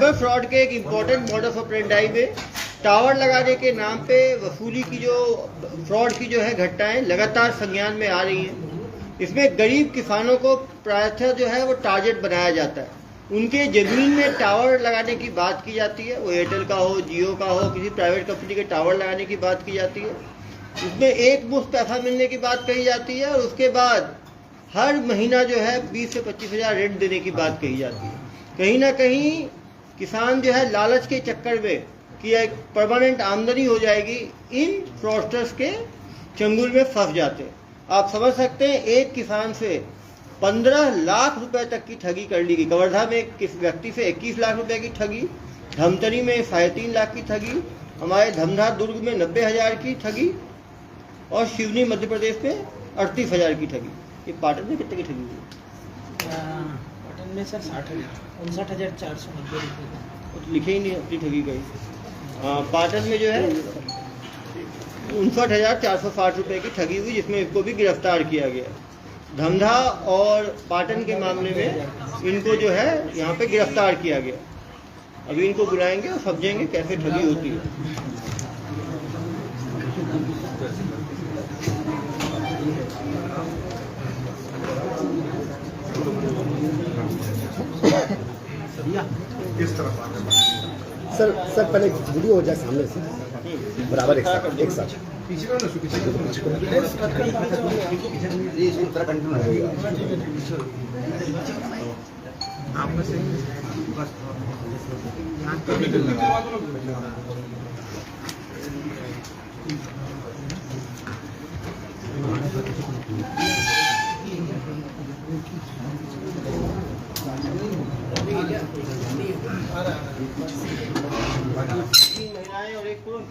Cyber fraud के एक important modus operandi में टावर लगाने के नाम पे वसूली की जो फ्रॉड की जो है घटनाएं लगातार संज्ञान में आ रही हैं। इसमें गरीब किसानों को प्रायः जो है वो टारगेट बनाया जाता है। उनके ज़मीन में टावर लगाने की बात की जाती है, वो एयरटेल का हो, जियो का हो, किसी प्राइवेट कंपनी के टावर लगाने की बात की जाती है। उसमें एक मुश्त पैसा मिलने की बात कही जाती है और उसके बाद हर महीना जो है 20 से 25 हज़ार रेंट देने की बात कही जाती है। कहीं ना कहीं किसान जो है लालच के चक्कर में कि एक परमानेंट आमदनी हो जाएगी, इन फ्रॉडस्टर्स के चंगुल में फंस जाते हैं। आप समझ सकते हैं, एक किसान से 15 लाख रुपए तक की ठगी कर ली गई। कवर्धा में किस व्यक्ति से 21 लाख रुपए की ठगी, धमतरी में 3.5 लाख की ठगी, हमारे धमधार दुर्ग में 90,000 की ठगी और शिवनी मध्य प्रदेश में 38,000 की ठगी। ये पाटन में कितने की ठगी हुई? पाटन में सर 59,490 रुपये। तो लिखे ही नहीं अपनी ठगी गई। पाटन में जो है 59,460 रुपये की ठगी हुई, जिसमें इसको भी गिरफ्तार किया गया। धमधा और पाटन के मामले में इनको जो है यहाँ पे गिरफ्तार किया गया। अभी इनको बुलाएंगे और समझेंगे कैसे ठगी होती है। सर पहले वीडियो हो जाए सामने से बराबर एक साथ महिलाएं और एक पुरुष।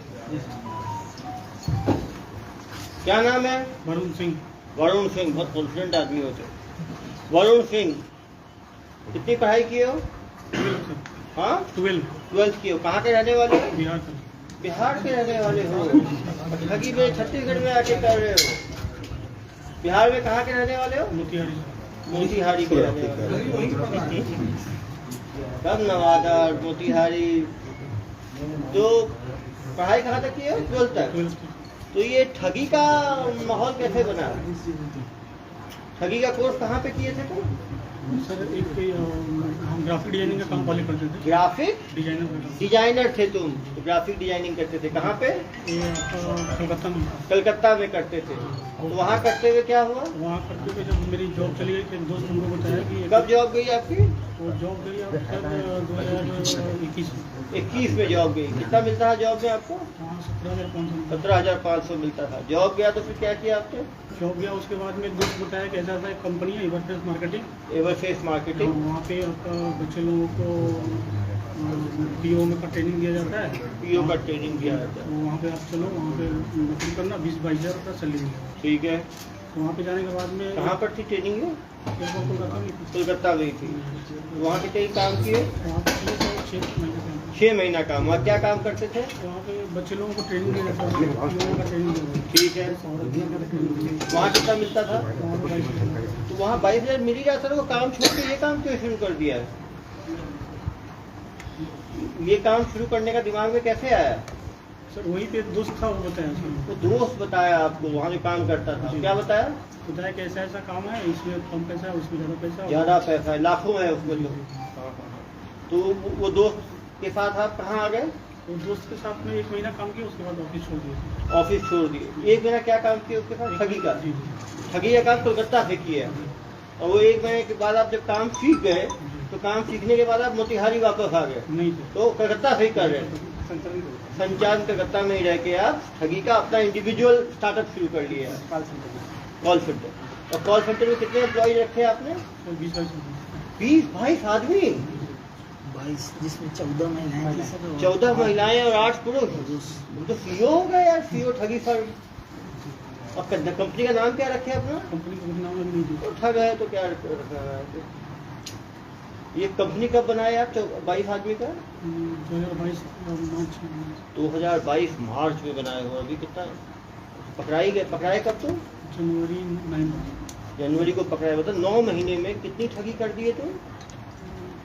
क्या नाम है? वरुण सिंह। वरुण सिंह, बहुत कॉन्फिडेंट आदमी होते। वरुण सिंह, कितनी पढ़ाई किए हो? हाँ, 12th किए हो। कहाँ के रहने वाले हो? बिहार से। बिहार के रहने वाले हो। ठगी में छत्तीसगढ़ में आके कर रहे हो। बिहार में कहाँ के रहने वाले हो? मोतिहारी के रहने वाले। कब नवादा, मोतिहारी। तो पढ़ाई कहाँ तक की है? 12th तक। तो ये ठगी का माहौल कैसे बना? ठगी का कोर्स कहाँ पे किए थे तुम? सर एक हम ग्राफिक डिजाइनिंग का काम पहले करते थे। ग्राफिक डिजाइनर डिजाइनर थे तुम? तो ग्राफिक डिजाइनिंग करते थे कहाँ पे? कलकत्ता में। कलकत्ता में करते थे। तो वहाँ करते हुए क्या हुआ? वहाँ करते हुए जब मेरी जॉब चली गई, एक दोस्त हमको बताया कि कब जॉब गई आपकी? वो जॉब गई आप 2021 में जॉब गई। कितना मिलता है जॉब में आपको? 17,500 मिलता था। जॉब गया तो फिर क्या किया आपने? जॉब गया, उसके बाद में एक दोस्त बताया कि ऐसा एक कंपनी है एवरफेस मार्केटिंग। एवरफेस मार्केटिंग। वहाँ पे आपका बच्चे लोगों को पीओ में का ट्रेनिंग दिया जाता है। पीओ का ट्रेनिंग दिया जाता है। तो वहाँ पे आप चलो, वहाँ पे नौकरी करना, 20-22 हज़ार रुपया सैलरी। ठीक है। तो वहाँ पे जाने के बाद में कहाँ पर थी ट्रेनिंग में? कोलकाता गई थी। वहाँ के कई काम किए? वहाँ पे 6 महीना 6 महीना काम। वहाँ क्या काम करते थे? वहाँ पे बच्चे लोगों को ट्रेनिंग दिया जाता है। ठीक है। वहाँ कितना मिलता था? तो वहाँ 22,000 मिल ही जाता था। वो काम छोड़ के ये काम क्यों शुरू कर दिया? ये काम शुरू करने का दिमाग में कैसे आया? सर वहीं पे दोस्त था, वो बताया। वो दोस्त बताया आपको? वहाँ जो काम करता था क्या बताया? बताया कि ऐसा काम है, इसमें कम पैसा है, उसमें ज़्यादा पैसा है, लाखों है उसमें। तो वो दोस्त के साथ आप कहाँ आ गए? तो दोस्त के साथ में 1 महीना काम किया, उसके बाद ऑफिस छोड़ दिया। ऑफिस छोड़ दिए। 1 महीना क्या काम किया उसके साथ? ठगी का। ठगी का काम कोलकाता से किया। और वो 1 महीने के बाद आप जब काम सीख गए, तो काम सीखने के बाद आप मोतिहारी वापस आ गए? नहीं तो कलकत्ता से ही कर रहे थे। संचालन कलकत्ता में ही रह के आप ठगी का अपना इंडिविजुअल स्टार्टअप शुरू कर लिया। Call centre. और कॉल सेंटर में कितने एम्प्लॉय रखे आपने? 20-22 आदमी। 22, जिसमें 14 महिलाएं। 14 महिलाएं और 8 पुरुष। तो सीओ हो गए यार, सीओ ठगी फर्म। और कंपनी का नाम क्या रखे अपना? कंपनी का नाम नहीं दिया। ठग है तो क्या रखा है? ये कंपनी कब बनाया आप 22 आदमी का? 2022 मार्च में बनाए हो। अभी कितना पकड़ाए कब? तो जनवरी 9 जनवरी को पकड़ाया। मतलब 9 महीने में कितनी ठगी कर दिए तुम?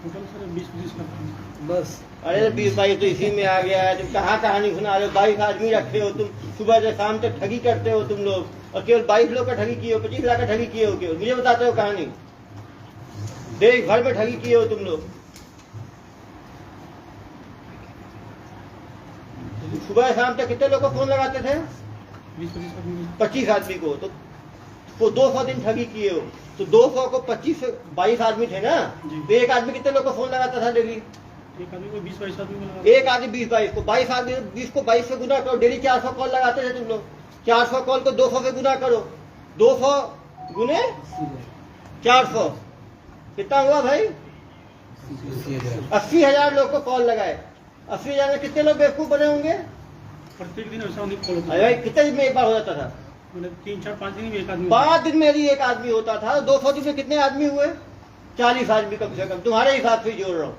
टोटल सर 20-25 करते हैं। बस अरे 20-22 तो इसी में आ गया है। तुम कहाँ कहानी सुना रहे हो? 22 आदमी रखे हो तुम, सुबह से शाम तक ठगी करते हो तुम लोग, और केवल 22 लोग का ठगी किए हो, 25 लाख का ठगी किए हो केवल। मुझे बताते हो कहानी, देश भर में ठगी किए हो तुम लोग। सुबह शाम तक कितने लोग को फोन लगाते थे? 20-25 आदमी 25 आदमी को। तो 200 दिन ठगी किए हो, तो 200 को 22 आदमी थे ना, जी। तो एक आदमी कितने लोग को फोन लगाता था डेली? एक आदमी को 20-22 आदमी को लगा। एक आदमी 20-22 को, 22 आदमी 20 को 22 से गुना करो, डेली 400 कॉल लगाते थे तुम लोग। 400 कॉल को 200 से गुना करो, 200 गुने 400 कितना हुआ भाई? 80,000 लोग को कॉल लगाए। 80,000 में कितने लोग बेवकूफ बने होंगे? प्रत्येक दिन ऐसा नहीं कॉल अरे भाई कितने दिन में एक बार हो जाता था? मैंने 3-4-5 दिन में एक आदमी 5 दिन में यदि एक आदमी होता था, 200 दिन में कितने आदमी हुए? 40 आदमी कम से कम, तुम्हारे हिसाब से जोड़ रहा हूँ।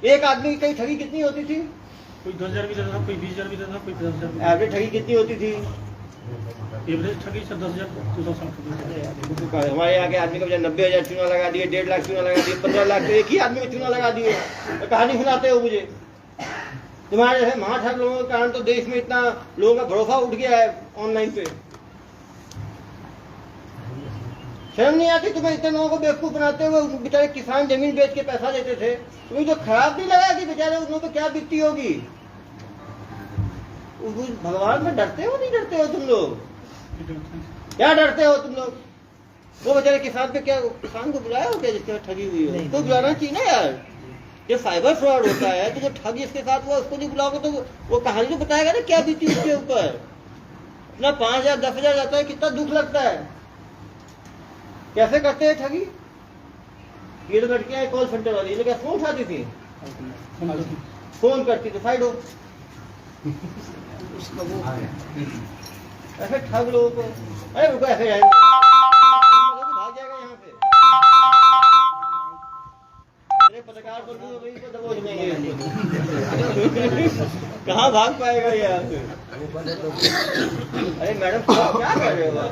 एक आदमी की ठगी कितनी होती थी? कोई 10,000 भी देता था, कोई 20,000 भी देता था, कोई 50,000 भी। एवरेज ठगी कितनी होती थी? एवरेज ठगी सर 10,000 हमारे यहाँ के आदमी को 90,000 चूना लगा दिए, 1.5 लाख चूना लगा दिए, 15 लाख, तो एक ही आदमी को चूना लगा दिए। तो कहानी सुनाते हो मुझे। तुम्हारे जैसे महाठग लोगों के कारण तो देश में इतना लोगों का भरोसा उठ गया है ऑनलाइन पे। शर्म नहीं आती तुम्हें? इतने लोगों को बेवकूफ बनाते हुए। बेचारे किसान जमीन बेच के पैसा देते थे, तुम्हें जो खराब नहीं लगा कि बेचारे उन लोगों को क्या बीतती होगी? भगवान में डरते हो नहीं डरते हो तुम लोग? क्या डरते हो तुम लोग? वो बेचारे किसान पे क्या, किसान को बुलाया हो क्या जिसके साथ ठगी हुई हो? तो बुलाना चाहिए ना यार। ये साइबर फ्रॉड होता है, तो जो ठग जिसके साथ हुआ उसको नहीं बुलाओगे तो वो कहानी तो बताएगा ना क्या बीती उसके ऊपर। अपना 5,000 10,000 जाता है, कितना दुख लगता है। कैसे करते हैं ठगी? ये तो लड़कियां कॉल सेंटर वाली, ये क्या फोन उठाती थी, फोन करती थी, साइड हो। उसका वो ऐसे ठग लोगों को, अरे रुको ऐसे जाएंगे, भाग जाएगा यहाँ से। अरे पत्रकार को दबोच लेंगे, कहाँ भाग पाएगा ये यहाँ से? अरे मैडम क्या कर रहे हो आप?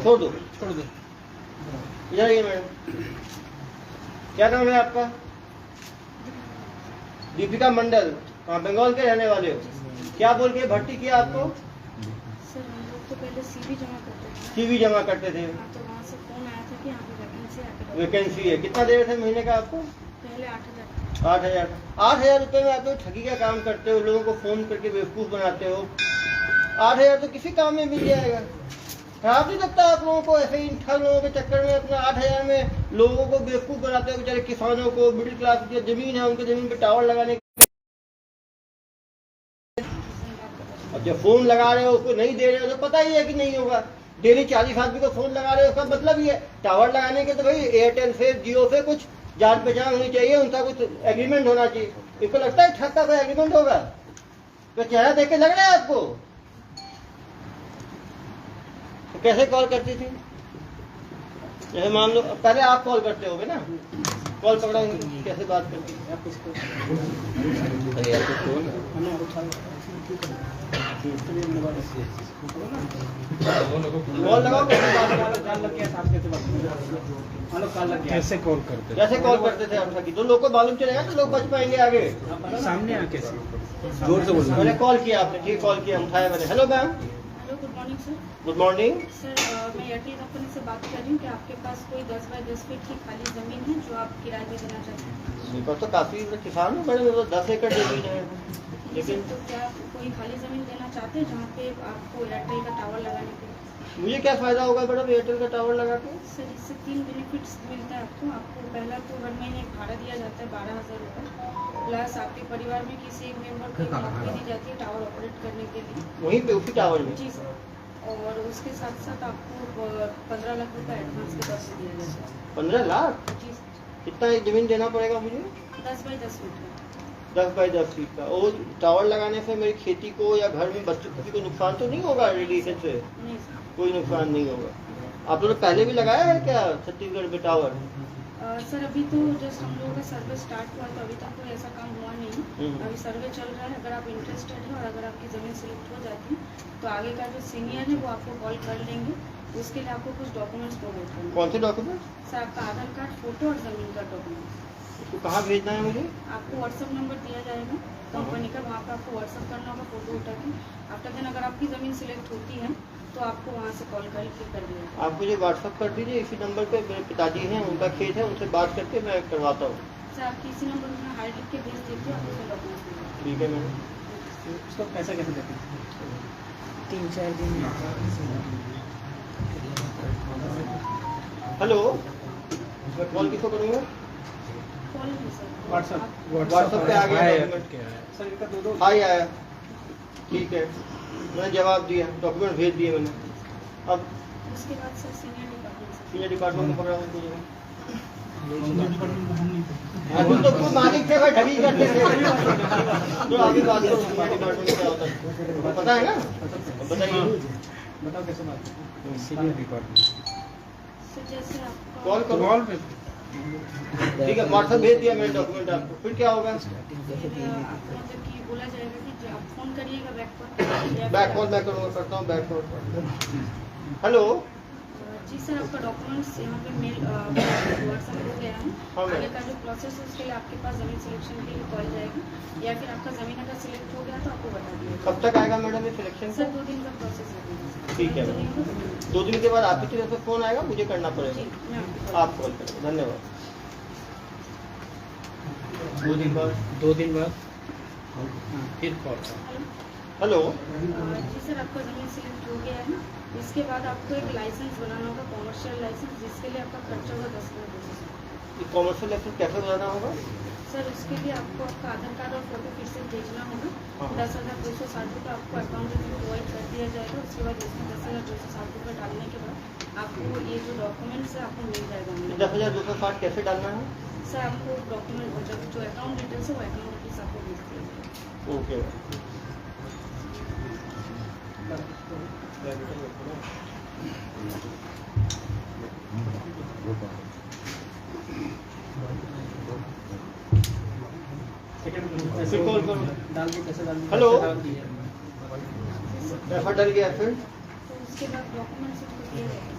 छोड़ दो इधर आइए मैडम। क्या नाम है आपका? दीपिका मंडल। हाँ, बंगाल के रहने वाले हो। क्या बोल के भर्ती किया आपको? सर हम लोग तो पहले सीवी जमा करते थे। सीवी जमा करते थे। हाँ, तो वहाँ से फोन आया था कि यहाँ पे वैकेंसी आके वैकेंसी है। कितना दे रहे थे महीने का आपको? पहले 8,000। 8,000 रुपए में आप लोग ठगी का काम करते हो, लोगों को फोन करके बेवकूफ बनाते हो। 8,000 तो किसी काम में मिल जाएगा। खराब नहीं लगता आप लोगों को? ऐसे इन ठग लोगों के चक्कर में अपना 8,000 में लोगों को बेवकूफ बनाते हो। बेचारे किसानों को, मिडिल क्लास की जमीन है उनके जमीन पे टावर लगाने, अब जब फोन लगा रहे हो उसको नहीं दे रहे हो तो पता ही है कि नहीं होगा। डेली 40 आदमी को फोन लगा रहे हो, उसका मतलब ही है टावर लगाने के। तो भाई एयरटेल से, जियो से कुछ जान पहचान होनी चाहिए, उनका कुछ एग्रीमेंट होना चाहिए। इनको लगता है ठग का कोई एग्रीमेंट होगा? तो चेहरा देख के लग रहा है आपको? तो कैसे कॉल करती थी? जैसे मान लो पहले आप कॉल करते होगे ना, कॉल पकड़ा कैसे बात करती है? कॉल लगाओ, कैसे कॉल करते कैसे कॉल करते थे आप? तो लोग को मालूम चलेगा तो लोग बच पाएंगे आगे। सामने आके जोर से बोलो। मैंने कॉल किया, आपने ठीक कॉल किया, उठाया मैंने। Hello ma'am. Hello, good morning sir. Good morning. Sir मैं एयरटेल कंपनी से बात कर रही हूँ कि आपके पास कोई 10 बाय 10 फीट की खाली ज़मीन है जो आप किराए पे देना चाहते हैं? मेरे पास तो काफी किसान बड़े, मेरे पास 10 एकड़ जमीन है। लेकिन तो क्या आप कोई खाली ज़मीन देना चाहते हैं जहाँ पे आपको एयरटेल का टावर लगाने के? मुझे क्या फायदा होगा मैडम एयरटेल का टावर लगा के? सर इससे 3 बेनिफिट्स मिलता है आपको। पहला तो हर महीने भाड़ा दिया जाता है 12,000 रुपये, प्लस आपके परिवार में किसी एक मेंबर को नौकरी दी जाती है टावर ऑपरेट करने के लिए। वहीं पे उसी टावर में? जी सर। और उसके साथ साथ आपको 15 लाख रुपए एडवांस के तौर पर दिया जाता है। 15 लाख? जी सर। कितना जमीन देना पड़ेगा मुझे? 10 बाय 10 फीट का। 10 बाय 10 फीट का। और टावर लगाने से मेरी खेती को या घर में बच्चों किसी को नुकसान तो नहीं होगा? रेडिएशन से नहीं सर। कोई नुकसान नहीं होगा। आप लोगों ने पहले भी लगाया है क्या छत्तीसगढ़ में टावर? सर अभी तो जस्ट हम लोगों का सर्वे स्टार्ट हुआ तो अभी तक कोई ऐसा काम हुआ नहीं। अभी सर्वे चल रहा है। अगर आप इंटरेस्टेड हैं और अगर आपकी ज़मीन सिलेक्ट हो जाती है तो आगे का जो सीनियर है वो आपको कॉल कर लेंगे उसके लिए आपको कुछ डॉक्यूमेंट्स प्रोवाइड करना कौन से डॉक्यूमेंट? सर आपका आधार कार्ड, फोटो और ज़मीन का डॉक्यूमेंट्स। इसको कहाँ भेजना है मुझे? आपको व्हाट्सअप नंबर दिया जाएगा कंपनी का, वहाँ पर आपको व्हाट्सअप करना होगा फोटो उठा के। आफ्टर देन अगर आपकी ज़मीन सिलेक्ट होती है तो आपको वहाँ से कॉल करके कर दिया। आप मुझे व्हाट्सअप कर दीजिए इसी नंबर पे। मेरे पिताजी हैं, उनका खेत है, उनसे बात करके मैं करवाता हूँ। सर आप किसी नंबर में हाई लिख के भेज देते हो, आप उसमें डॉक्यूमेंट्स भेज देते ठीक है मैडम। उसका पैसा कैसे देते हैं? 3-4 दिन हेलो, मैं कॉल किसको करूँगा? हो। कॉल नहीं सर, व्हाट्सअप व्हाट्सएप पे आ गया डॉक्यूमेंट। सर इनका 2-2 हाई आया, ठीक है, मैंने जवाब दिया, डॉक्यूमेंट भेज दिए मैंने। अब उसके बाद सर सीनियर डिपार्टमेंट से सीनियर डिपार्टमेंट में पकड़ा मुझे। डिपार्टमेंट में हम नहीं तुम तो खुद मालिक थे, भाई ढगी करते थे। तो आगे बात करो, सीनियर डिपार्टमेंट में क्या होता है पता है ना? बताइए। बताओ कैसे बात? सीनियर डिपार्टमेंट सर जैसे आपका कॉल करो। कॉल पे ठीक है, व्हाट्सएप भेज दिया मैंने डॉक्यूमेंट आपको। फिर क्या होगा? फिर आपको मतलब कि बोला जाएगा कि आप फ़ोन करिएगा बैक पर या बैक कॉल मैं करूँगा, करता हूँ बैक कॉल। हेलो, जी सर आपका डॉक्यूमेंट्स यहाँ पे मेल व्हाट्सएप हो गया है। हाँ, मैम। आगे का जो प्रोसेस है उसके लिए आपके पास ज़मीन सिलेक्शन के लिए कॉल जाएगा, या फिर आपका ज़मीन अगर सिलेक्ट हो गया तो आपको बता दिया कब तक आएगा मैडम ये सिलेक्शन? सर 2 दिन का प्रोसेस है। ठीक है मैडम, 2 दिन के बाद आपकी तरफ से फ़ोन आएगा, मुझे करना जी पड़ेगा। मैं आपको आप कॉल करें, धन्यवाद। 2 दिन बाद फिर कॉल। हेलो, जी सर आपका ज़मीन सिलेक्ट हो गया है। इसके बाद आपको एक लाइसेंस बनाना होगा, कॉमर्शियल लाइसेंस, जिसके लिए आपका खर्चा होगा 10,000। ये कॉमर्शियल लाइसेंस कैसे बनाना होगा? सर उसके लिए आपको आपका आधार कार्ड और फोटो फिर से भेजना होगा। हाँ। 10,260 रुपये आपको अकाउंट में प्रोवाइड कर दिया जाएगा। उसके बाद इसमें 10,260 रुपये डालने के बाद आपको ये जो डॉक्यूमेंट्स है आपको मिल जाएगा। 10,260 कैसे डालना है? सर आपको डॉक्यूमेंट मतलब जो अकाउंट डिटेल्स है वो अकाउंट डिटेल्स आपको भेज दिया जाएगा। ओके। फिर कॉल करो। डाल के कैसे डाल? हेलो। डाल दिए। एफर डल गया, फिर तो उसके बाद डॉक्यूमेंट्स आपको दिए जाएंगे।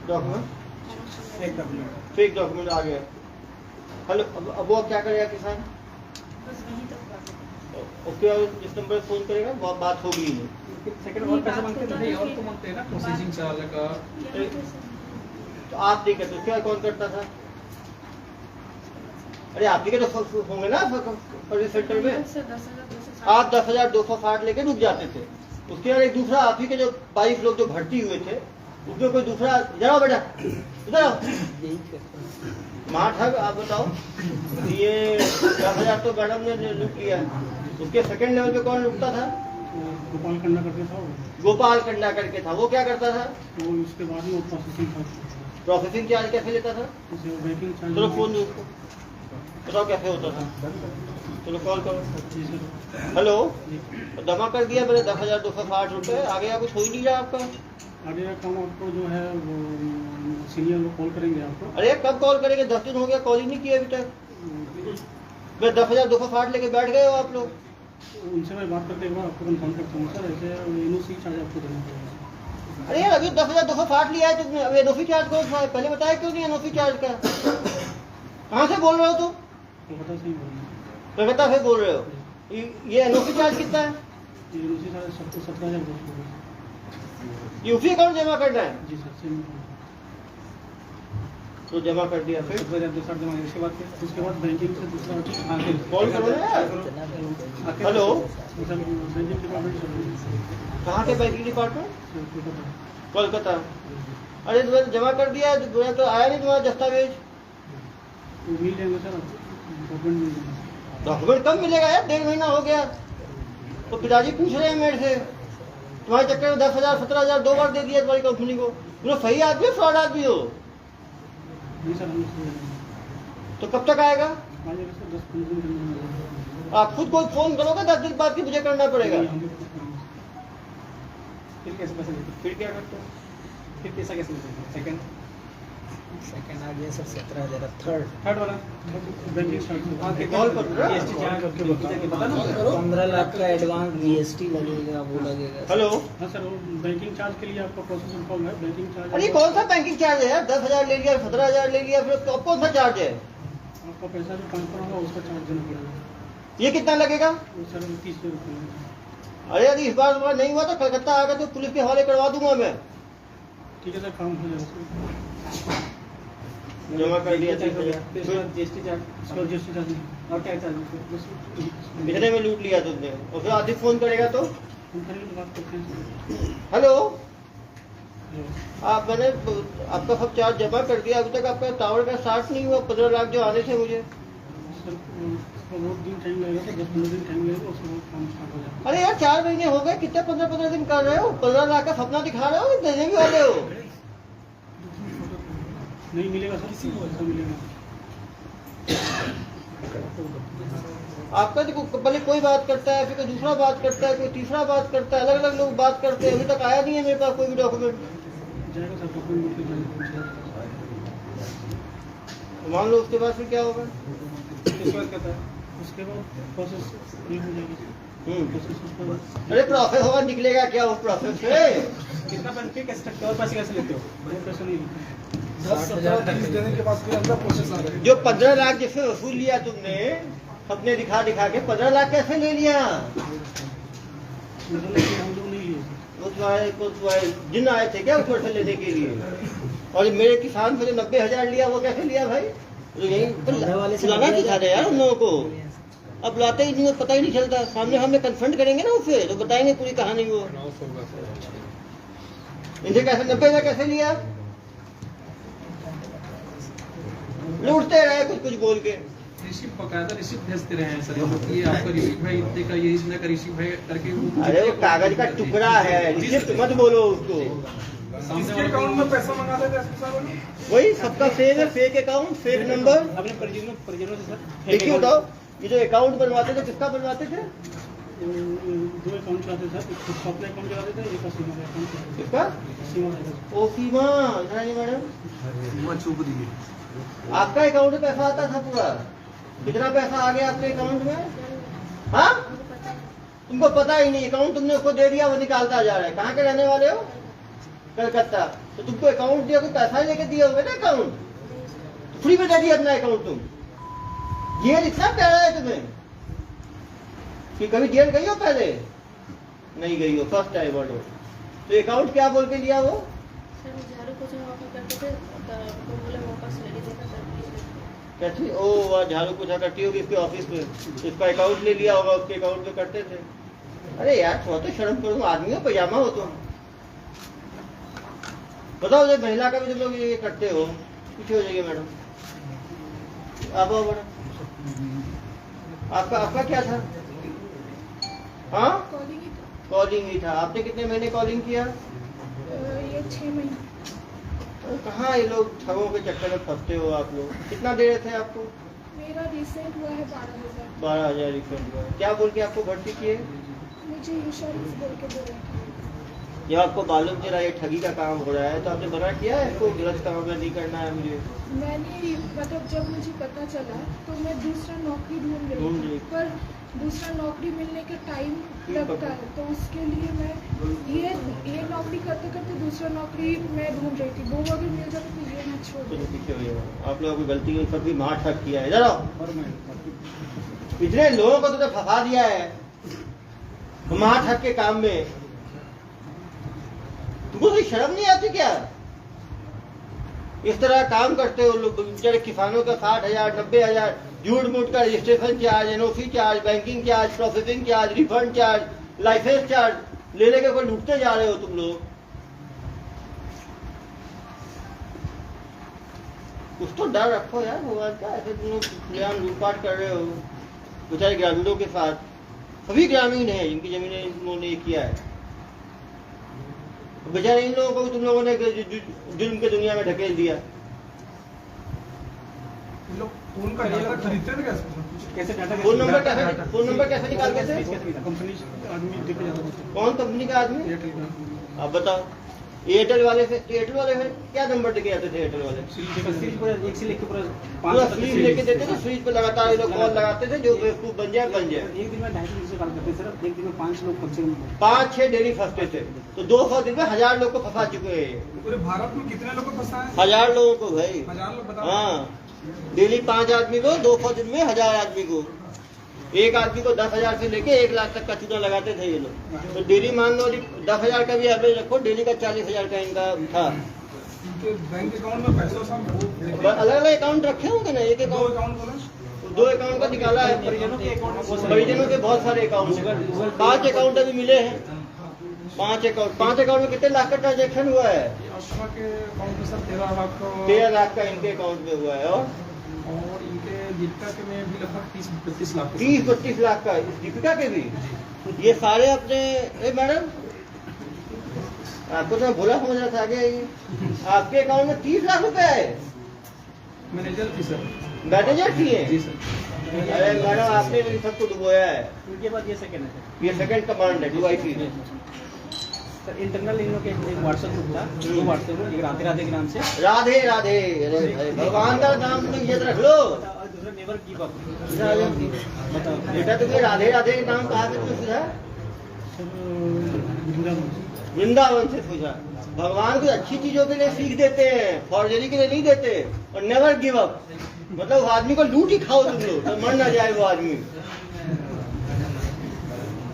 डॉक्यूमेंट एक डॉक्यूमेंट फेक डॉक्यूमेंट आ गया। हेलो, अब वो क्या करेगा किसान? बस वहीं तक बात है। उसके बाद जिस नंबर पर फोन करेगा वो बात होगी ही नहीं। सेकंड और पैसे मांगते थे नहीं, और तो मांगते हैं ना प्रोसेसिंग चार्ज का। क्या होता है सर? तो आप नहीं करते, क्या कौन करता था? अरे आप ही के तो होंगे ना सर्विस सेंटर में। सर 10,260 आप 10,260 लेके रुक जाते थे। उसके बाद एक दूसरा आप ही के जो 22 लोग जो भर्ती हुए थे, उसमें कोई दूसरा, इधर आओ बेटा, इधर आओ। माठग आप बताओ, ये 10,000 तो मैडम ने लूट लिया। उसके सेकंड लेवल पे कौन लूटता था? गोपाल खन्ना करके था वो। गोपाल कंडा करके था। वो क्या करता था? तो उसके बाद ही वो प्रोसेसिंग था, प्रोसेसिंग चार्ज कैसे लेता था? उसे बैंकिंग चार्ज। चलो फोन दो उसको, बताओ कैसे होता था। चलो कॉल करो। जी सर। हेलो, जमा कर दिया मैंने 10,260 रुपये। आगे या कुछ हो ही नहीं रहा आपका? आगे का काम आपको जो है वो सीनियर लोग कॉल करेंगे आपको। अरे कब कॉल करेंगे? 10 दिन हो गया, कॉल ही नहीं किया अभी तक। मैं 10,260 लेके बैठ गए हो आप लोग। उनसे मैं बात करके एक बार आपको कंफर्म करता हूँ सर। ऐसे एनओसी चार्ज आपको देना पड़ेगा। अरे यार अभी 10,260 लिया है तुमने, अब एनओसी चार्ज कौन सा है? पहले बताया क्यों नहीं एनओसी चार्ज का? कहाँ से बोल रहे हो तुम? कोलकाता से ही बोल रहे हैं। कलकत्ता से बोल रहे हो? ये एनओसी चार्ज कितना है? एनओसी चार्ज सबको 17,000 ये उसी अकाउंट जमा करना है? जी सर सेम। तो जमा कर दिया। फिर 17,260 जमा किया। उसके बाद बैंकिंग से दूसरा। हाँ फिर कॉल करो ना यार। हेलो, सर बैंकिंग डिपार्टमेंट कहाँ के बैंकिंग डिपार्टमेंट? कोलकाता। कोलकाता। अरे तुम्हें जमा कर दिया, तो आया नहीं तुम्हारा दस्तावेज? वो मिल जाएंगे सर, डॉक्यूमेंट मिल जाएंगे। डॉक्यूमेंट कब मिलेगा यार? 1.5 महीना हो गया। तो पिताजी पूछ रहे हैं मेरे से, तुम्हारे चक्कर में 10,000 17,000 2 बार दे दिया तुम्हारी कंपनी को। तुम सही आदमी हो, फ्रॉड आदमी हो? नहीं सर हम तो कब तक आएगा? आ जाएगा सर 10-15 दिन में आ जाएगा। आप खुद कोई फोन करोगे 10 दिन बाद की मुझे करना पड़ेगा? नहीं, हम भी कुछ करेंगे। फिर कैसे पैसे देते? फिर क्या करते हो? फिर पैसा कैसे देते? सेकंड सेकंड आ गया सर 17,000 थर्ड थर्ड वाला बैंकिंग चार्ज कॉल कर रहा है? जीएसटी चार्ज करके बता ना 15 लाख का एडवांस जीएसटी लगेगा वो लगेगा। हेलो, हाँ सर, वो बैंकिंग चार्ज के लिए आपका प्रोसेसिंग फॉर्म है, बैंकिंग चार्ज अरे कौन सा बैंकिंग चार्ज है यार? 10,000 ले लिया, 17,000 ले लिया, फिर अब कौन सा चार्ज है? आपका पैसा जो ट्रांसफर होगा उसका चार्ज देना पड़ेगा। ये कितना लगेगा? वो सर 30 रुपये। अरे यदि इस बार तुम्हारा नहीं हुआ तो कलकत्ता आकर तो पुलिस के हवाले करवा दूंगा मैं। ठीक है सर, काम हो जाएगा। जमा कर दिया। जीएसटी चार्ज, उसका जीएसटी चार्ज नहीं। और क्या चार्ज? कितने में लूट लिया तुमने? और फिर आदित्य फोन करेगा तो हम करेंगे तो बात करते हैं। हेलो, मैंने आपका सब चार्ज जमा कर दिया, अभी तक आपका टावर का स्टार्ट नहीं हुआ। 15 लाख जो आने थे मुझे। सर बहुत दिन टाइम लगेगा, तो 10-15 दिन टाइम लगेगा, उसके बाद काम स्टार्ट हो जाएगा। अरे यार 4 महीने हो गए, कितने 15-15 दिन कर रहे हो? 15 लाख का सपना दिखा रहे हो, देने भी वाले हो? नहीं मिलेगा सर, किसी को ऐसा मिलेगा। आपका देखो, पहले कोई बात करता है, फिर कोई दूसरा बात करता है, कोई तीसरा बात करता है, अलग अलग लोग बात करते हैं। अभी तक आया नहीं है मेरे पास कोई भी डॉक्यूमेंट। जाएगा सर, डॉक्यूमेंट लेके जाएगा। मान लो उसके बाद फिर क्या होगा? उसके बाद कहता है, उसके बाद प्रोसेस नहीं हो जाएगी। प्रोसेस उसके बाद अरे प्रोसेस होगा, निकलेगा क्या उस प्रोसेस से? कितना पैसे कैसे और पैसे कैसे लेते हो? वो पैसे नहीं लेते। 10,000 देने के बाद फिर अंदर प्रोसेस आ रहा है। जो 15 लाख जिससे वसूल लिया तुमने, अपने दिखा दिखा के 15 लाख कैसे ले लिया? मतलब कि हम लोग नहीं लिए। कुछ जिन आए थे क्या उसको से लेने के लिए? और मेरे किसान से जो 90,000 लिया वो कैसे लिया भाई? तो यही बुलाना दिखा रहे यार उन लोगों को। अब बुलाते ही नहीं, पता ही नहीं चलता। सामने हमने कन्फ्रंट करेंगे ना उसे, तो बताएंगे पूरी कहानी। वो इनसे कैसे 90,000 कैसे लिया? लूटते रहे कुछ कुछ बोल के। रिसिप्ट बकायदा रिसिप्ट भेजते रहे हैं सर, ये आपका रिसिप्ट है इतने का, ये इतने का रिसिप्ट है करके वो। अरे वो कागज का टुकड़ा है, रिसिप्ट मत बोलो उसको। सामने अकाउंट में पैसा मंगा देते वही सबका फेक है, फेक अकाउंट, फेक नंबर। अपने परिजनों से सर देखिए बताओ, ये जो अकाउंट बनवाते थे किसका बनवाते थे? 2 अकाउंट चलाते सर, एक खुद का अपना अकाउंट चलाते थे, एक सीमा का अकाउंट चलाते किसका? थे। सीमा का। ओ सीमा, इधर आइए मैडम। छुप दिए। आपका अकाउंट में पैसा आता था पूरा? कितना पैसा आ गया आपके अकाउंट में? हाँ, तुमको पता ही नहीं। अकाउंट तुमने उसको दे दिया, वो निकालता जा रहा है। कहाँ के रहने वाले हो? कलकत्ता। तो तुमको अकाउंट दिया, कोई पैसा ही लेके दिया होगा ना अकाउंट? फ्री में दे दिया अपना अकाउंट तुम। जेल इतना प्यारा है तुम्हें कि कभी जेल गई हो पहले? नहीं गई हो, फर्स्ट टाइम हो। तो अकाउंट क्या बोल के लिया वो? सर झाड़ू पोछा वापस करते थे, तो बोले वापस ले लीजिएगा सर, प्लीज। कहती ओ वह झाड़ू पोछा करती होगी इसके ऑफिस में, इसका अकाउंट ले लिया होगा, उसके अकाउंट में करते थे। अरे यार थोड़ा तो शर्म करो, आदमी हो, पजामा हो तुम। बताओ ये महिला का भी तुम लोग ये करते हो? पीछे हो जाइए मैडम, आप आओ मैडम। आपका क्या था? हाँ, कॉलिंग ही था। आपने कितने महीने कॉलिंग किया? ये 6 महीने। कहाँ ये लोग ठगों के चक्कर में फंसते हो आप लोग? कितना दे रहे थे आपको? मेरा रिसेंट हुआ है 12,000। 12,000 रिफंड हुआ। क्या बोल के आपको भर्ती किए? मुझे इंश्योरेंस बोल के दे रहे थे। जब आपको मालूम चला ये ठगी का काम हो रहा है तो आपने मना किया है कोई गलत काम में नहीं करना है मुझे? मैंने मतलब जब मुझे पता चला तो मैं दूसरा नौकरी ढूंढ ढूंढ रही रही। थी, पर दूसरा नौकरी मिलने के टाइम लगता है, तो उसके लिए मैं ये नौकरी करते करते दूसरा नौकरी मैं ढूंढ रही थी। वो अगर मिल जाता तो ये मैं छोड़ तो देती। पीछे हो जाओ। आप लोगों की गलती है, सब भी मार ठग किया है। इधर आओ। और मैं इतने लोगों को तो फंसा दिया है मार ठग के काम में। तुमको कोई शर्म नहीं आती क्या? इस तरह काम करते हो लोग। बेचारे किसानों का 60,000 90,000 झूठ मूठ का registration charge, NOC charge, banking charge, processing charge, refund charge, licence charge ले लेके कोई लूटते जा रहे हो तुम लोग। कुछ तो डर रखो यार भगवान का। ऐसे तुम लोग लूटपाट कर रहे हो बेचारे ग्रामीणों के साथ। सभी ग्रामीण हैं जिनकी जमीनें इन्होंने किया है। बेचारे इन लोगों को भी तुम लोगों ने जुल्म के दुनिया में ढकेल दिया। उनका डाटा खरीदते थे कैसे डाटा फोन नंबर कैसे निकालते थे? कंपनी आदमी देखे जाता था। कौन कंपनी का आदमी? एयरटेल का। आप बताओ। एयरटेल वाले से क्या नंबर देके आते थे एयरटेल वाले? सीरीज पूरा एक से लेके पूरा पूरा सीरीज लेके देते थे, सीरीज पे लगातार ये लोग कॉल लगाते थे, जो बेवकूफ बन जाए। एक दिन में 250 से कॉल करते सर, एक दिन में 5 लोग कम से कम 5-6 डेली फंसते थे, तो 200 दिन में 1000 लोग को फंसा चुके हैं। पूरे भारत में कितने लोग को फंसा है? 1000 लोगों को भाई। 1000 लोग बताओ। हाँ, डेली 5 आदमी को, 200 दिन में 1000 आदमी को, एक आदमी को 10,000 से लेके 1 लाख तक का चूना लगाते थे ये लोग। तो डेली मान लो 10,000 का भी एवरेज रखो, डेली का 40,000 का इनका था। इनके बैंक अकाउंट में पैसा सब अलग अलग अकाउंट रखे होंगे ना, एक दो अकाउंट, अकाउंट बोला 2 अकाउंट का निकाला है। परिजनों के अकाउंट परिजनों के बहुत सारे अकाउंट हैं, 5 अकाउंट अभी मिले हैं। 5 अकाउंट में कितने लाख का ट्रांजेक्शन हुआ है? अशफा के अकाउंट में सर 13 लाख 13 लाख का इनके अकाउंट में हुआ है। और इनके दीपिका के में भी लगभग 30-32 लाख 30-32 लाख का दीपिका के भी। ये सारे अपने मैडम आपको तो मैं भोला समझ रहा था, आगे आपके अकाउंट में 30 लाख रुपए है। मैनेजर थी सर। मैनेजर थी है? जी सर। अरे मैडम आपने इन सबको डुबोया है। उनके बाद ये सेकंड है ये सेकंड कमांड है डुबाई। सर। इंटरनल इन लोग के एक व्हाट्सएप ग्रुप था, 2 व्हाट्सएप ग्रुप, एक राधे राधे के नाम से, राधे राधे। अरे भगवान का नाम तुम इज्जत रख लो। और दूसरा नेवर गिव अप। बताओ बेटा, तुम्हें राधे राधे के नाम कहाँ से तुमने सुना? वृंदावन से पूछा। भगवान कुछ अच्छी चीजों के लिए सीख देते हैं, फॉर्जरी के लिए नहीं देते। और नेवर गिव अप मतलब आदमी को लूट ही खाओ तुम लोग, तो मर ना जाए वो आदमी।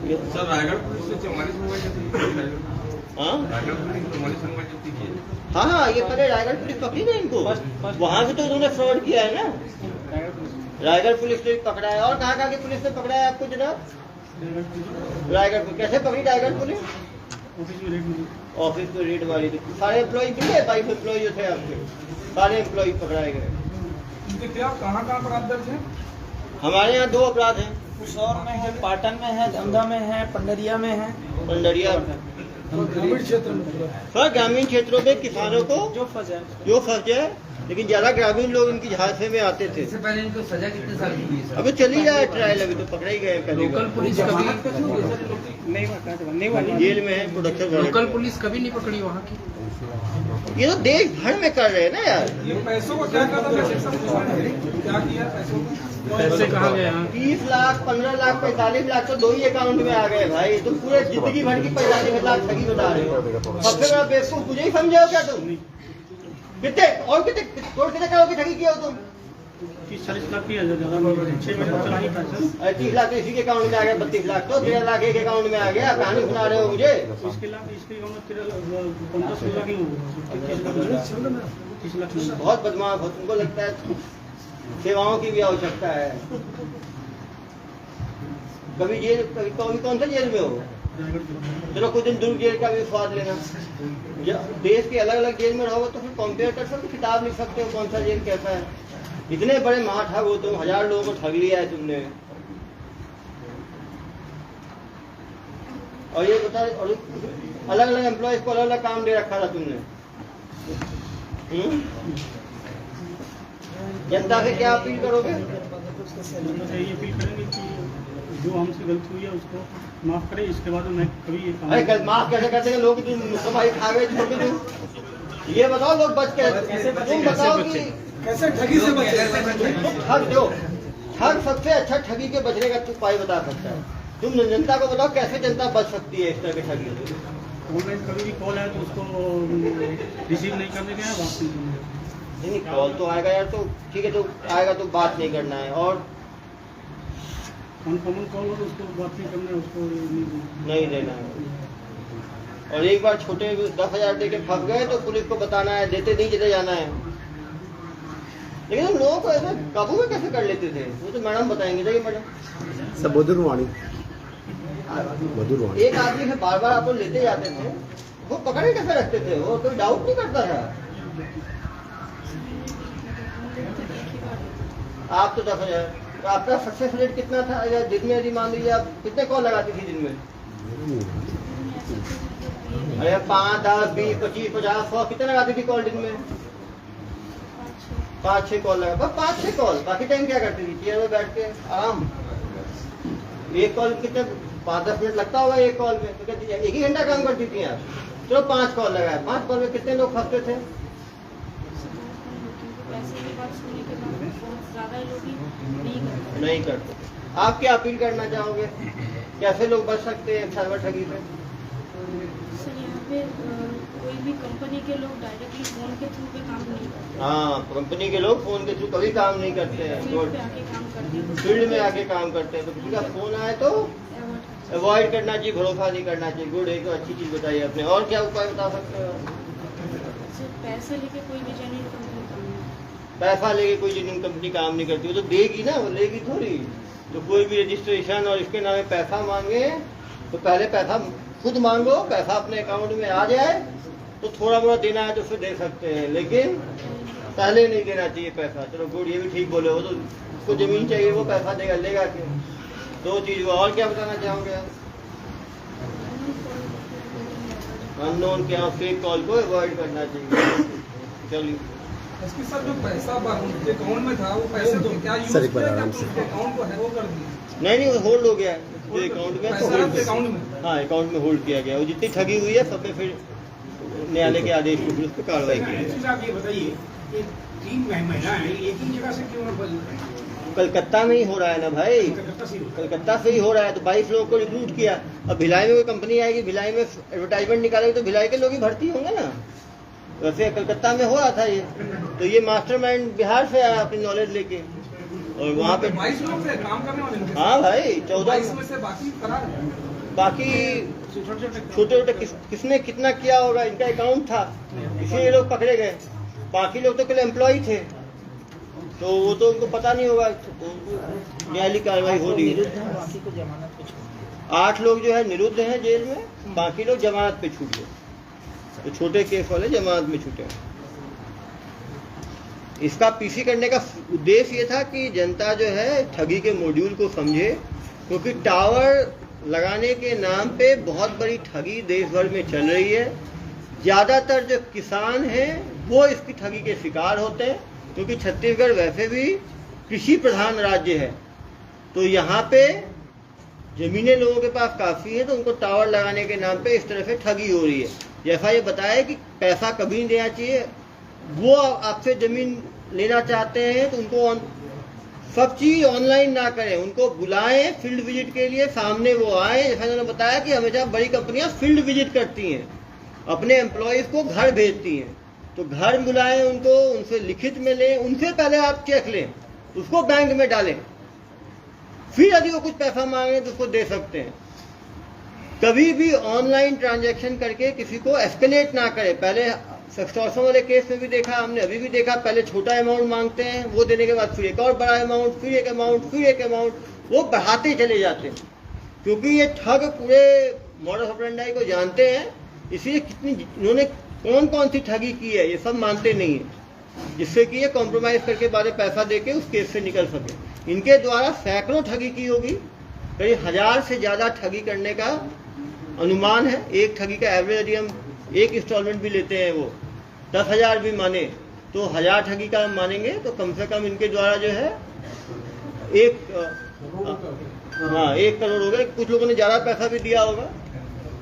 सर रायगढ़ पुलिस से 44 मोबाइल जब्त की। हाँ रायगढ़ पुलिस ने 44 मोबाइल जब्त की है। हाँ, ये पहले रायगढ़ पुलिस पकड़ी ना इनको, वहां से तो इन्होंने फ्रॉड किया है ना। रायगढ़ पुलिस ने पकड़ा है। और कहाँ की पुलिस ने पकड़ा है आपको जनाब? रायगढ़ पुलिस। कैसे पकड़ी रायगढ़ पुलिस? ऑफिस में रेड मारी थी। सारे एम्प्लॉय मिले, 22 एम्प्लॉय जो थे आपके, सारे एम्प्लॉय पकड़ाए गए। इनके क्या कहाँ अपराध दर्ज है? हमारे यहाँ 2 अपराध हैं। पुसौर में है, पाटन में है, धमधा में है, पंडरिया में है। पंडरिया ग्रामीण क्षेत्र में सर, ग्रामीण क्षेत्रों में किसानों को जो फंसा जो फंस जाए, लेकिन ज्यादा ग्रामीण लोग इनकी झांसे में आते थे। इससे पहले इनको सजा कितने साल की हुई है? अभी चली जाए ट्रायल, अभी तो पकड़े ही गए। लोकल पुलिस कभी नहीं वाली जेल में है प्रोडक्शन। लोकल पुलिस कभी नहीं पकड़ी वहाँ की। ये तो देश भर में कर रहे हैं ना यार। ये पैसों को क्या करता है? क्या किया पैसों को? पैसे कहाँ गए? 30 लाख, 15 लाख, 45 लाख तो 2 ही अकाउंट में आ गए भाई। तुम पूरे जिंदगी भर की 45 लाख ठगी बता रहे हो। सबसे बड़ा बेवकूफ मुझे ही समझे हो क्या तुम? कितने करोड़ की ठगी किया हो तुम? 30-40 लाख की ज्यादा 6 महीने चला ही था सर। 30 लाख तो इसी के अकाउंट में आ गया, 32 लाख तो 13 लाख एक अकाउंट में आ गया। कहानी सुना रहे हो मुझे? इसके अकाउंट में 15-16 लाख ही होगा। 30 लाख बहुत बदमाश हो, तुमको लगता है सेवाओं की भी आवश्यकता है। कभी जेल, कभी कौन सा जेल में हो? चलो कुछ दिन दुर्ग जेल का भी स्वाद लेना। देश के अलग अलग जेल में रहोगे तो फिर कंपेयर कर सकते, किताब लिख सकते हो कौन सा जेल कैसा है। इतने बड़े महाठग हो तुम, 1000 लोगों को ठग लिया है तुमने। और ये बता, और अलग अलग एम्प्लॉयज को अलग अलग काम दे रखा था तुमने। जनता से क्या अपील करोगे? यही अपील करेंगे कि जो हमसे गलती हुई है उसको माफ करें। इसके बाद मैं कभी ये काम अरे माफ कैसे करते हैं लोग? तुम सफाई खा गए छोड़ के तुम ये बताओ, लोग बच के तुम बताओ कि कैसे ठगी से बचे? तुम ठग दो। ठग सबसे अच्छा ठगी के बचने का उपाय बता सकता है। तुम जनता को बताओ कैसे जनता बच सकती है इस तरह के ठगी से। ऑनलाइन कभी भी कॉल आया तो उसको रिसीव नहीं करने गया, बात नहीं करने। नहीं, कॉल तो आएगा यार, तो ठीक है, तो आएगा तो बात नहीं करना है। और अनकॉमन कॉल हो तो उसको बात नहीं करना है, उसको नहीं देना है। और एक बार छोटे 10,000 दे के फंस गए तो पुलिस को बताना है, देते नहीं चले जाना है। लेकिन हम लोगों को ऐसे काबू में कैसे कर लेते थे? वो तो मैडम बताएंगे। जाइए मैडम। सब मधुरवाणी एक आदमी से बार बार आप लोग लेते जाते थे, वो पकड़े कैसे रखते थे? वो कोई डाउट नहीं करता था। आप तो 10,000, तो आपका सक्सेस रेट कितना था? या दिन में यदि मान लीजिए आप कितने कॉल लगाती थी दिन में? अरे 5, 10, 20, 25, 50, 100 कितने लगाती थी कॉल दिन में? 5-6 कॉल लगा, बस 5-6 कॉल। बाकी टाइम क्या करती थी? चेयर में बैठ के आराम। एक कॉल कितने 5-10 मिनट लगता होगा एक कॉल में, तो क्या 1 ही घंटा काम करती थी आप? चलो 5 कॉल लगाए, 5 कॉल में कितने लोग फंसते थे? पैसे की बात सुनने के बाद फोन ज़्यादा लोग ही नहीं करते। नहीं करते। आप क्या अपील करना चाहोगे, कैसे लोग बच सकते हैं साइबर ठगी से? सर यहाँ पे कोई भी कंपनी के लोग डायरेक्टली फोन के थ्रू पे काम नहीं करते, हाँ, कंपनी के लोग फोन के थ्रू कभी काम नहीं करते हैं, फील्ड पे आके काम करते हैं। फील्ड में आके काम करते हैं। तो किसी का फोन आए तो अवॉइड करना चाहिए, भरोसा नहीं करना चाहिए। गुड, एक तो अच्छी चीज बताइए आपने। और क्या उपाय बता सकते हो? सर पैसा लेके कोई भी जेन्युइन कंपनी काम नहीं करती। पैसा लेके कोई जेन्युइन कंपनी काम नहीं करती, वो तो देगी ना, वो लेगी थोड़ी। तो कोई भी रजिस्ट्रेशन और इसके नाम में पैसा मांगे तो पहले पैसा खुद मांगो, पैसा अपने अकाउंट में आ जाए तो थोड़ा बहुत देना है तो फिर दे सकते हैं, लेकिन पहले नहीं देना चाहिए पैसा। चलो गुड, ये भी ठीक बोले। वो तो उसको जमीन चाहिए, वो पैसा देगा, लेगा क्यों? 2 चीज हुआ। और क्या बताना चाहोगे? अननोन क्या फेक कॉल को अवॉइड करना चाहिए। चलिए इसके साथ जो पैसा उनके अकाउंट में था, वो पैसे तो क्या यूज सर, एक बार किया, आराम क्या से। उसके अकाउंट को है वो कर दिया? नहीं, वो होल्ड हो गया है जो अकाउंट में, पैसा आपके अकाउंट में? हाँ, अकाउंट में होल्ड किया गया। वो जितनी ठगी हुई है सब पे फिर न्यायालय के आदेश को फिर उस पर कार्रवाई की है। आप ये बताइए कि 3 महीना है, एक ही जगह से क्यों बदल रहे हैं? कलकत्ता में ही हो रहा है ना भाई, कलकत्ता से ही होता है। कलकत्ता से ही हो रहा है। तो 22 लोगों को रिक्रूट किया। अब भिलाई में कोई कंपनी आएगी, भिलाई में एडवर्टाइजमेंट निकालेगी तो भिलाई के लोग ही भर्ती होंगे ना। वैसे कलकत्ता में हो रहा था ये। तो ये मास्टरमाइंड बिहार से आया अपनी नॉलेज लेके, और वहाँ पे 22 लोग थे काम करने वाले उनके साथ। हाँ भाई, 14 22 में से बाकी फरार हैं। बाकी छोटे छोटे किसने कितना किया होगा, इनका अकाउंट था, इसलिए ये लोग पकड़े गए। बाकी लोग तो केवल एम्प्लॉय थे, तो वो तो उनको पता नहीं होगा। न्यायालयिक कार्रवाई हो रही है। बाकी को जमानत पे छोड़ 8 लोग जो है निरुद्ध हैं जेल में, बाकी लोग जमानत पे छूट गए। तो छोटे केस वाले जमानत में छूटे। इसका पीसी करने का उद्देश्य ये था कि जनता जो है ठगी के मॉड्यूल को समझे, क्योंकि टावर लगाने के नाम पे बहुत बड़ी ठगी देश भर में चल रही है। ज़्यादातर जो किसान हैं वो इसकी ठगी के शिकार होते हैं, क्योंकि छत्तीसगढ़ वैसे भी कृषि प्रधान राज्य है। तो यहाँ पे जमीनें लोगों के पास काफ़ी है, तो उनको टावर लगाने के नाम पे इस तरह से ठगी हो रही है। जैसा ये बताया कि पैसा कभी नहीं देना चाहिए। वो आपसे ज़मीन लेना चाहते हैं तो उनको सब चीज़ ऑनलाइन ना करें, उनको बुलाएं फील्ड विजिट के लिए, सामने वो आए। जैसा उन्होंने बताया कि हमेशा बड़ी कंपनियां फील्ड विजिट करती हैं, अपने एम्प्लॉयज़ को घर भेजती हैं। तो घर बुलाएं उनको, उनसे लिखित में लें, उनसे पहले आप चेक लें, उसको बैंक में डालें, फिर यदि वो कुछ पैसा मांगे तो उसको दे सकते हैं। कभी भी ऑनलाइन ट्रांजैक्शन करके किसी को एस्केलेट ना करें। पहले सेक्सटॉर्शन वाले केस में भी देखा हमने, अभी भी देखा, पहले छोटा अमाउंट मांगते हैं, वो देने के बाद फिर एक और बड़ा अमाउंट, फिर एक अमाउंट, फिर एक अमाउंट, वो बढ़ाते चले जाते हैं। क्योंकि ये ठग पूरे मॉडस ऑपरेंडी को जानते हैं, इसलिए कितनी इन्होंने कौन कौन सी ठगी की है ये सब मानते नहीं है, जिससे कि ये कॉम्प्रोमाइज करके बाद पैसा देके उस केस से निकल सके। इनके द्वारा सैकड़ों ठगी की होगी, करीब 1000 से ज़्यादा ठगी करने का अनुमान है। एक ठगी का एवरेज यदि हम एक इंस्टॉलमेंट भी लेते हैं, वो 10,000 भी माने तो 1000 ठगी का हम मानेंगे तो कम से कम इनके द्वारा जो है 1 करोड़ हो गए। कुछ लोगों ने ज़्यादा पैसा भी दिया होगा,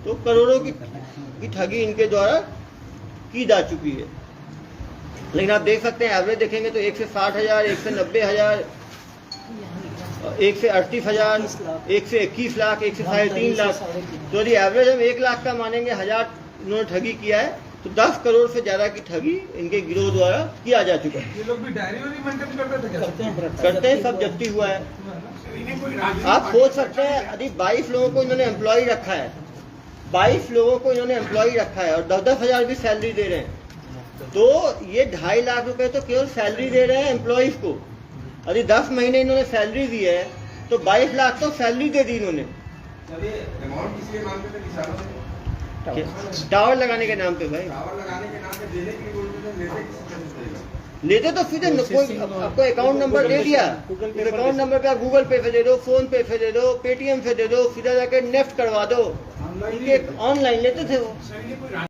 तो करोड़ों की ठगी इनके द्वारा की जा चुकी है। लेकिन आप देख सकते हैं एवरेज देखेंगे तो 1 से 60,000, 1 से 90,000, 1 से 38,000, 1 से 21 लाख, 1 से 3.5 लाख। तो यदि एवरेज हम 1 लाख का मानेंगे, 1000 इन्होंने ठगी किया है, तो 10 करोड़ से ज्यादा की ठगी इनके गिरोह द्वारा किया जा चुका है। ये लोग भी डायरी वारी मेंटेन करते थे क्या? करते हैं, सब जब्ती हुआ है। आप सोच सकते हैं यदि 22 लोगों को इन्होंने एम्प्लॉय रखा है, 22 लोगों को इन्होंने एम्प्लॉय रखा है और 10-10 हज़ार भी सैलरी दे रहे हैं, तो ये 2.5 लाख रुपए तो केवल सैलरी दे रहे हैं एम्प्लॉयज को। यदि 10 महीने इन्होंने सैलरी दी है तो 22 लाख तो सैलरी दे दी इन्होंने। अमाउंट किसके नाम पे थे? किसानों से टावर लगाने के नाम पे भाई। टावर लगाने के नाम पे देने के लिए बोलते थे, लेते किससे देगा? लेते तो सीधे कोई आपको अकाउंट नंबर दे दिया, अकाउंट नंबर पे गूगल पे से दे दो, फोन पे से दे दो, पेटीएम से दे दो, सीधा जाके नेफ्ट करवा दो, ऑनलाइन लेते थे वो। सर ये कोई